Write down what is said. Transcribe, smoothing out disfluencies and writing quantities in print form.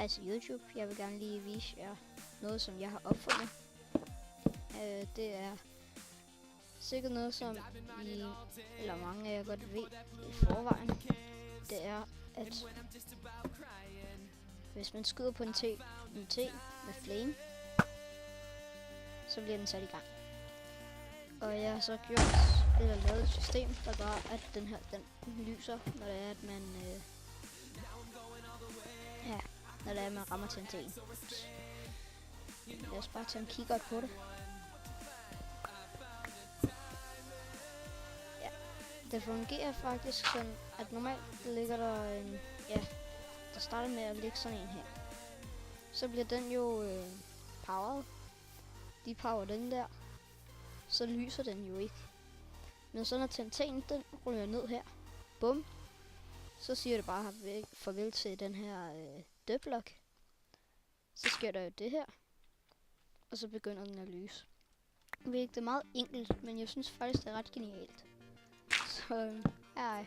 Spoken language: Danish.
Hej til YouTube. Jeg vil gerne lige vise jer noget, som jeg har opfundet. Det er sikkert noget, som I, eller mange af jer godt ved i forvejen. Det er, at hvis man skyder på en T med flame, så bliver den sat i gang. Og jeg har så lavet et system, der gør, at den lyser, når det er, at man når det er, at man rammer TNT'en. Lad os bare tage en kikkert på det. Ja, det fungerer faktisk sådan, at normalt ligger der en, der starter med at ligge sådan en her. Så bliver den jo powered. De power den der, så lyser den jo ikke. Men så når TNT'en den ruller ned her, bum, så siger det bare farvel til den her dødblok. Så sker der jo det her, og så begynder den at lyse. Jeg ved ikke, det er meget enkelt, men jeg synes faktisk, det er ret genialt. Så, hej.